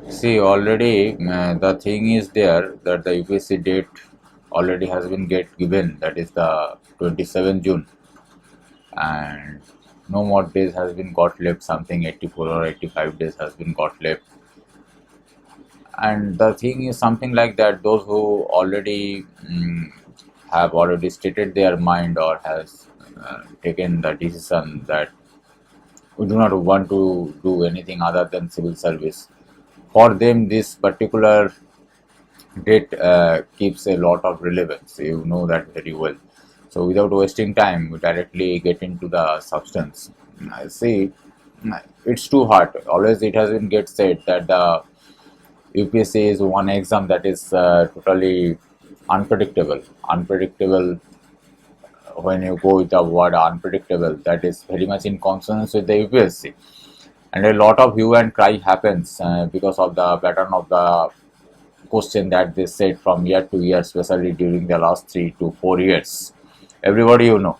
See, already the thing is there that the UPSC date already has been given, that is the 27th June, and no more days has been got left, something 84 or 85 days has been got left. And the thing is something like that, those who already have already stated their mind or has taken the decision that we do not want to do anything other than civil service, for them this particular date keeps a lot of relevance. You know that very well. So without wasting time, we directly get into the substance. I see, it's too hard. Always it has been get said that the UPSC is one exam that is totally unpredictable. Unpredictable. When you go with the word unpredictable, that is very much in consonance with the UPSC. And a lot of hue and cry happens because of the pattern of the question that they said from year to year, especially during the last 3 to 4 years. Everybody you know.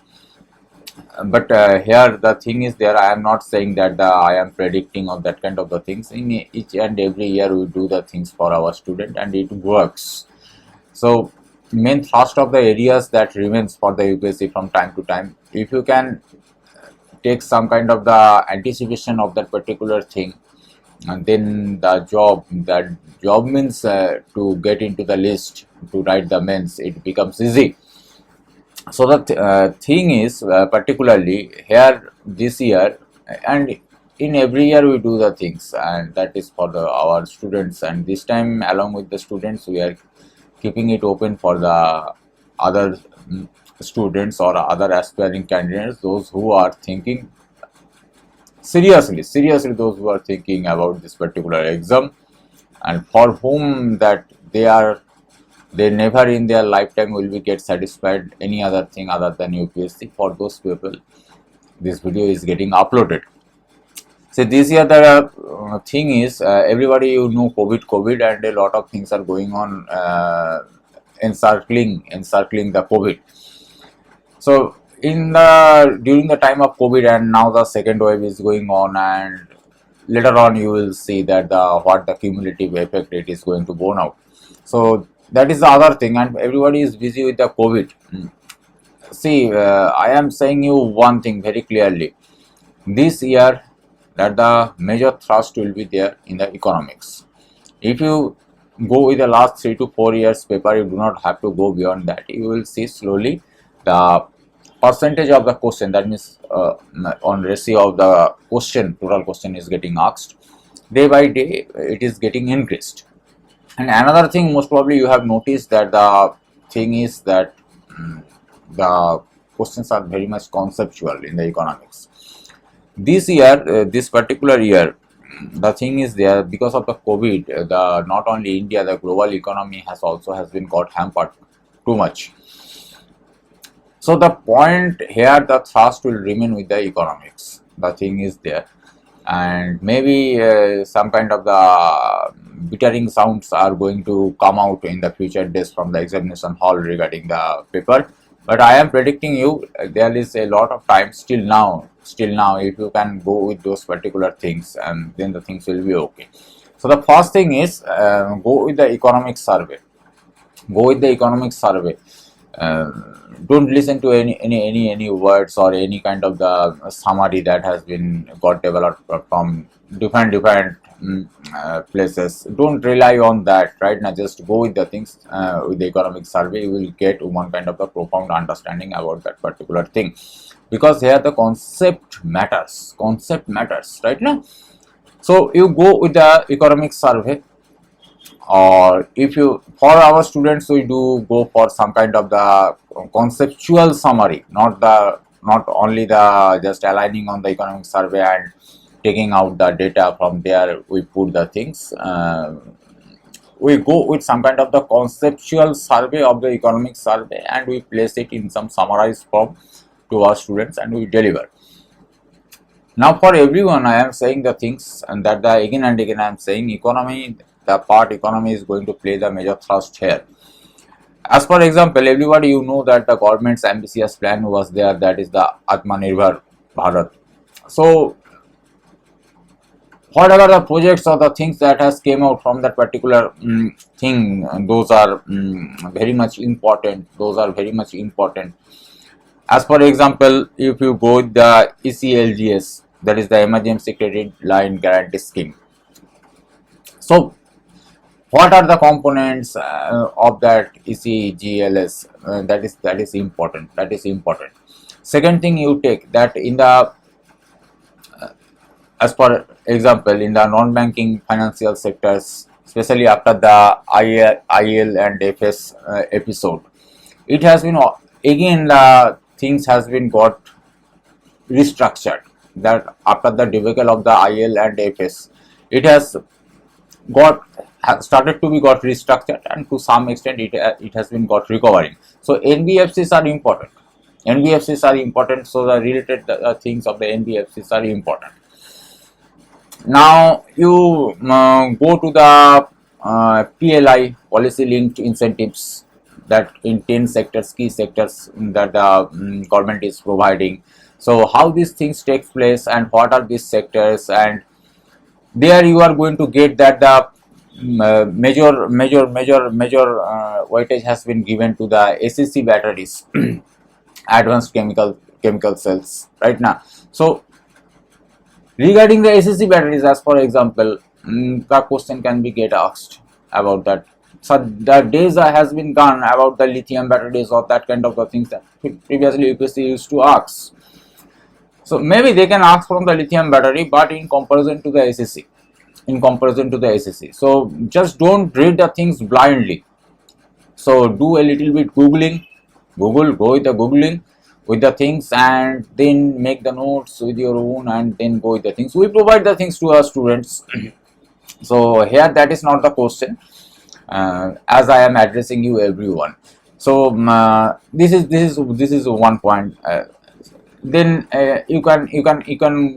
But here the thing is there, I am not saying that I am predicting of that kind of the things. In each and every year we do the things for our student and it works. So main thrust of the areas that remains for the UPSC from time to time, if you can take some kind of the anticipation of that particular thing, and then the job means to get into the list to write the mains, it becomes easy. So the thing is particularly here this year, and in every year we do the things, and that is for our students, and this time along with the students we are keeping it open for the other students or other aspiring candidates, those who are thinking seriously, those who are thinking about this particular exam, and for whom that they never in their lifetime will be get satisfied any other thing other than UPSC. For those people, this video is getting uploaded. So this year the thing is everybody you know COVID, and a lot of things are going on encircling the COVID. So during the time of COVID, and now the second wave is going on, and later on you will see that what the cumulative effect it is going to burn out. So that is the other thing, and everybody is busy with the COVID. See, I am saying you one thing very clearly. This year, that the major thrust will be there in the economics. If you go with the last 3 to 4 years paper, you do not have to go beyond that. You will see slowly the percentage of the question, that means on ratio of the question, total question is getting asked, day by day it is getting increased. And another thing, most probably you have noticed that the thing is that the questions are very much conceptual in the economics. This year, this particular year, the thing is there because of the COVID, the not only India, the global economy has been got hampered too much. So the point here, the thrust will remain with the economics. The thing is there, and maybe some kind of the bittering sounds are going to come out in the future days from the examination hall regarding the paper. But I am predicting you there is a lot of time still now. If you can go with those particular things, and then the things will be okay. So the first thing is go with the economic survey. Go with the economic survey. Don't listen to any words or any kind of the summary that has been got developed from different places. Don't rely on that right now. Just go with the things with the economic survey. You will get one kind of a profound understanding about that particular thing, because here the concept matters right now. So you go with the economic survey, or if you, for our students, we do go for some kind of the conceptual summary, not only the just aligning on the economic survey and taking out the data from there. We put the things, we go with some kind of the conceptual survey of the economic survey, and we place it in some summarized form to our students, and we deliver. Now for everyone I am saying the things, and that again and again I am saying economy, the part economy is going to play the major thrust here. As for example, everybody you know that the government's ambitious plan was there, that is the Atmanirbhar Bharat. So whatever the projects or the things that has came out from that particular thing, those are very much important. Those are very much important. As for example, if you go with the ECLGS, that is the Emergency Credit Line Guarantee Scheme. So what are the components of that ECGLS? That is important. That is important. Second thing, you take that in the as for example, in the non-banking financial sectors, especially after the IL and FS episode, it has been again the things has been got restructured. That after the debacle of the IL and FS, it has started to be got restructured, and to some extent it has been got recovering. So NBFCs are important. NBFCs are important. So the related things of the NBFCs are important. Now you go to the PLI, policy linked incentives, that in 10 sectors, key sectors that the government is providing. So how these things take place and what are these sectors, and there you are going to get that the major weightage has been given to the ACC batteries, advanced chemical cells, right now. So regarding the ACC batteries, as for example, the question can be get asked about that. So the days has been gone about the lithium batteries or that kind of the things that previously UPSC used to ask. So maybe they can ask from the lithium battery, but in comparison to the ACC, So just don't read the things blindly. So do a little bit googling, go with the googling with the things, and then make the notes with your own, and then go with the things. We provide the things to our students. So here that is not the question, as I am addressing you everyone. So this is one point. Then you can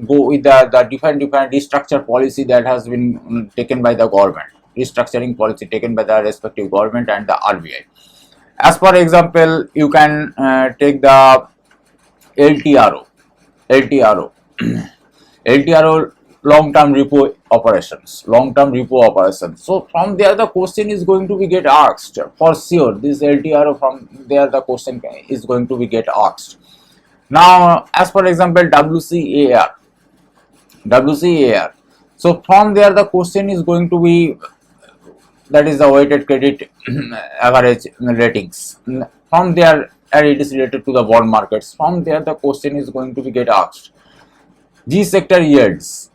go with the different restructure policy that has been taken by the government, restructuring policy taken by the respective government and the RBI. As for example, you can take the LTRO, LTRO, LTRO, long-term repo operations, So from there the question is going to be get asked for sure. This LTRO, from there the question is going to be get asked. Now, as for example, WCAR. So from there the question is going to be, that is the weighted credit average ratings. From there, and it is related to the bond markets. From there the question is going to be get asked. G sector yields.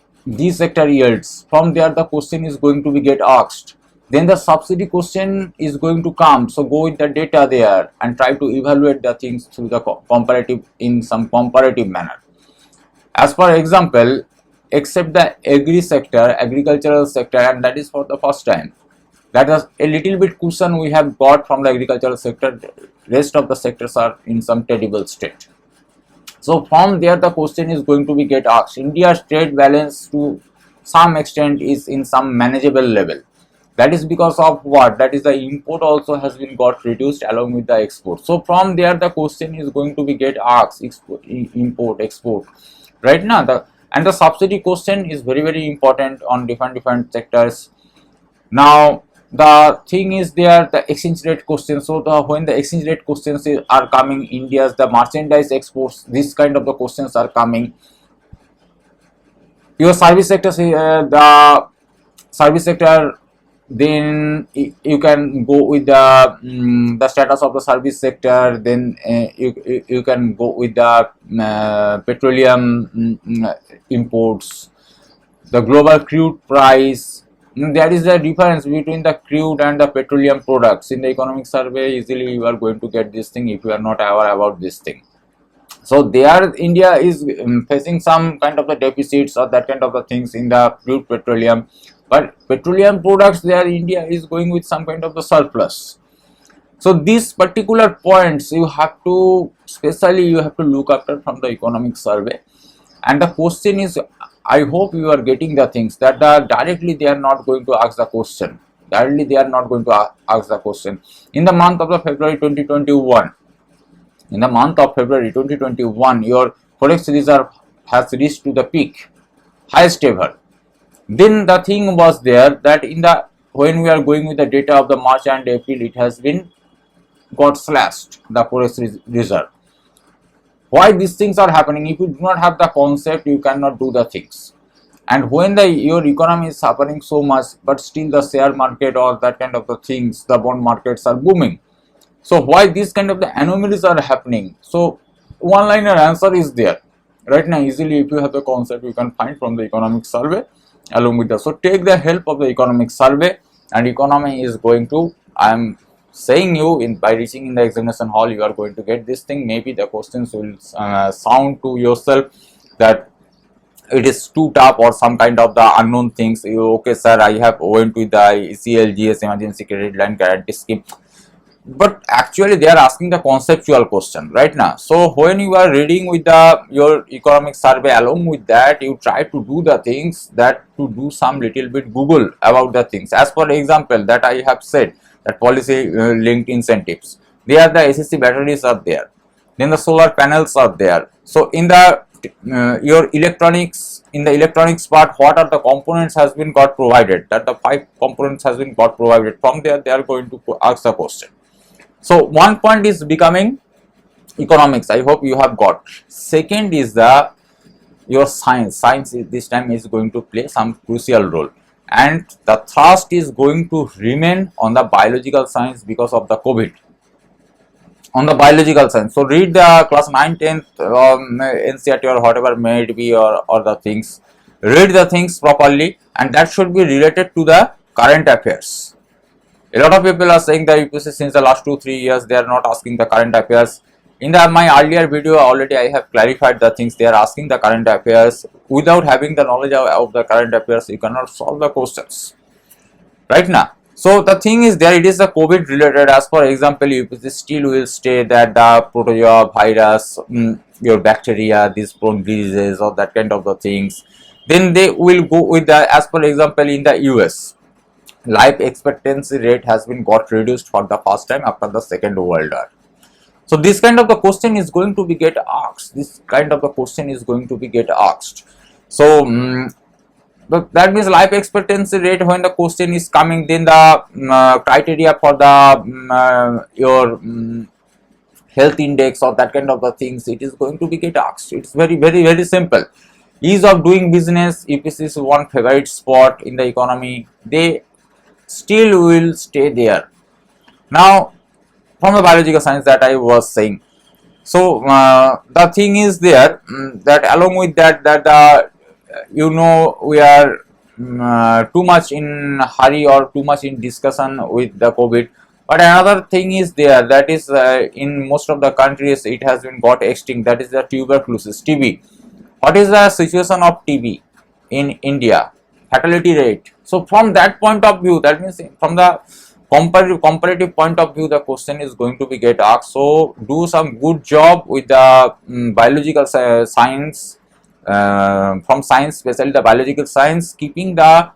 From there the question is going to be get asked. Then the subsidy question is going to come. So go with the data there and try to evaluate the things through the comparative, in some comparative manner. As for example, except the agricultural sector, and that is for the first time. That is a little bit cushion we have got from the agricultural sector. Rest of the sectors are in some terrible state. So from there the question is going to be get asked. India's trade balance to some extent is in some manageable level. That is because of what? That is the import also has been got reduced along with the export. So from there the question is going to be get asked, import, export. Right now the subsidy question is very important on different sectors. Now the thing is there, the exchange rate question. So when the exchange rate questions are coming, India's the merchandise exports, this kind of the questions are coming. Your service sector, the service sector, then you can go with the status of the service sector. Then you can go with the petroleum imports, the global crude price. There is a difference between the crude and the petroleum products. In the economic survey, easily you are going to get this thing if you are not aware about this thing. So there India is facing some kind of the deficits or that kind of the things in the crude petroleum, but petroleum products there India is going with some kind of the surplus. So these particular points you have to look after from the economic survey. And the question is, I hope you are getting the things that directly they are not going to ask the question. In the month of the February 2021, your forex reserve has reached to the peak, highest ever. Then the thing was there that in the when we are going with the data of the March and April, it has been got slashed the forex reserve. Why these things are happening? If you do not have the concept, you cannot do the things. And when your economy is suffering so much, but still the share market or that kind of the things, the bond markets are booming. So why these kind of the anomalies are happening? So one liner answer is there right now. Easily, if you have the concept, you can find from the economic survey along with that. So take the help of the economic survey, and economy is going to, I am saying you, in by reaching in the examination hall, you are going to get this thing. Maybe the questions will sound to yourself that it is too tough or some kind of the unknown things. You, okay sir, I have went with the ECLGS emergency credit line guarantee scheme, but actually they are asking the conceptual question right now. So when you are reading with the your economic survey, along with that you try to do the things, that to do some little bit Google about the things. As for example that I have said, that policy linked incentives, they are the ACC batteries are there, then the solar panels are there. So in the your electronics, in the electronics part, what are the components has been got provided, that the 5 components has been got provided. From there they are going to ask the question. So one point is becoming economics, I hope you have got. Second is the your science. Science is, this time is going to play some crucial role, and the thrust is going to remain on the biological science because of the COVID, on the biological science. So read the class 9, 10th NCERT or whatever may it be, or the things, read the things properly, and that should be related to the current affairs. A lot of people are saying that UPSC since the last 2-3 years they are not asking the current affairs. In my earlier video already I have clarified the things. They are asking the current affairs. Without having the knowledge of the current affairs, you cannot solve the questions right now. So the thing is there, it is the COVID related. As for example, UPSC still will stay that the protozoa, virus, your bacteria, these prone diseases or that kind of the things. Then they will go with the, as for example in the US, life expectancy rate has been got reduced for the first time after the Second World War. So this kind of the question is going to be get asked. This kind of the question is going to be get asked. So that means life expectancy rate, when the question is coming, then the criteria for the your health index or that kind of the things, it is going to be get asked. It's very simple. Ease of doing business, UPSC is one favorite spot in the economy. They still will stay there. Now from the biological science that I was saying, so the thing is there, that along with that you know, we are too much in hurry or too much in discussion with the COVID. But another thing is there, that is in most of the countries it has been got extinct, that is the tuberculosis, TB. What is the situation of TB in India? Fatality rate. So from that point of view, that means from the comparative point of view, the question is going to be get asked. So do some good job with the biological science, from science, especially the biological science, keeping the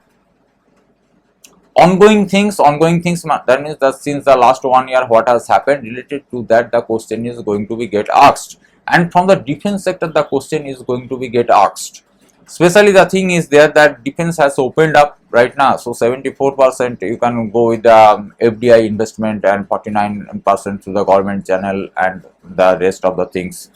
ongoing things. That means that since the last 1 year what has happened related to that, the question is going to be get asked. And from the defense sector, the question is going to be get asked. Especially the thing is there that defense has opened up right now. So 74% you can go with the FDI investment, and 49% to the government channel, and the rest of the things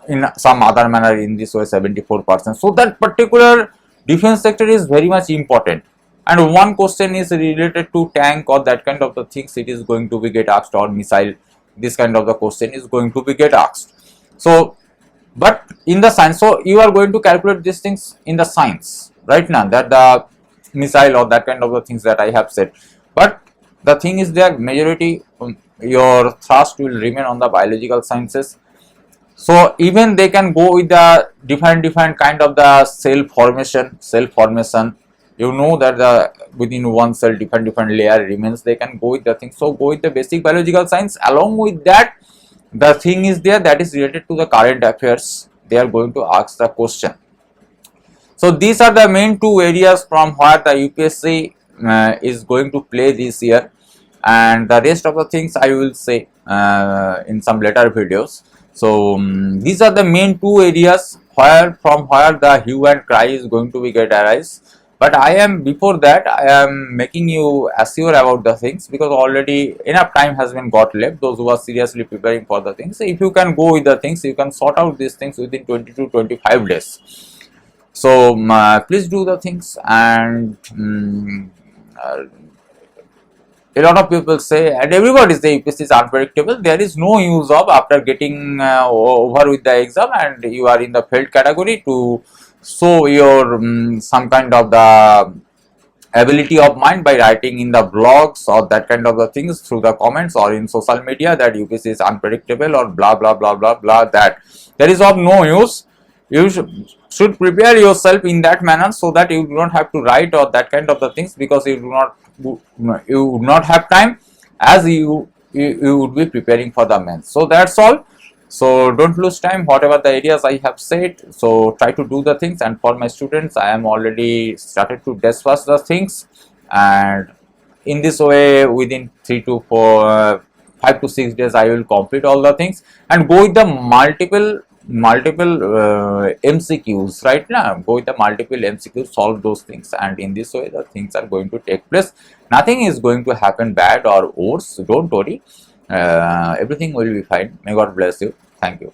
in some other manner, in this way 74%. So that particular defense sector is very much important. And one question is related to tank or that kind of the things, it is going to be get asked, or missile, this kind of the question is going to be get asked. So but in the science, so you are going to calculate these things in the science right now, that the missile or that kind of the things that I have said. But the thing is there, majority your thrust will remain on the biological sciences. So even they can go with the different kind of the cell formation. You know that the within one cell different layer remains. They can go with the thing. So go with the basic biological science. Along with that, the thing is there that is related to the current affairs. They are going to ask the question. So these are the main two areas from where the UPSC is going to play this year, and the rest of the things I will say in some later videos. So these are the main two areas where the hue and cry is going to be get arise. But I am, before that, I am making you assure about the things, because already enough time has been got left. Those who are seriously preparing for the things, if you can go with the things, you can sort out these things within 20 to 25 days. So please do the things. And a lot of people say, and everybody say, UPSC is unpredictable. There is no use of, after getting over with the exam and you are in the failed category, to show your some kind of the ability of mind by writing in the blogs or that kind of the things through the comments or in social media that UPSC is unpredictable or blah blah blah blah blah. That there is of no use. You should prepare yourself in that manner, so that you do not have to write or that kind of the things, because you would not have time, as you would be preparing for the mains. So that's all. So don't lose time, whatever the areas I have said. So try to do the things. And for my students, I am already started to discuss the things, and in this way, within 3 to 4 5 to 6 days, I will complete all the things and go with the multiple MCQs. Right now, go with the multiple MCQs, solve those things, and in this way, the things are going to take place. Nothing is going to happen bad or worse. Don't worry. Everything will be fine. May God bless you. Thank you.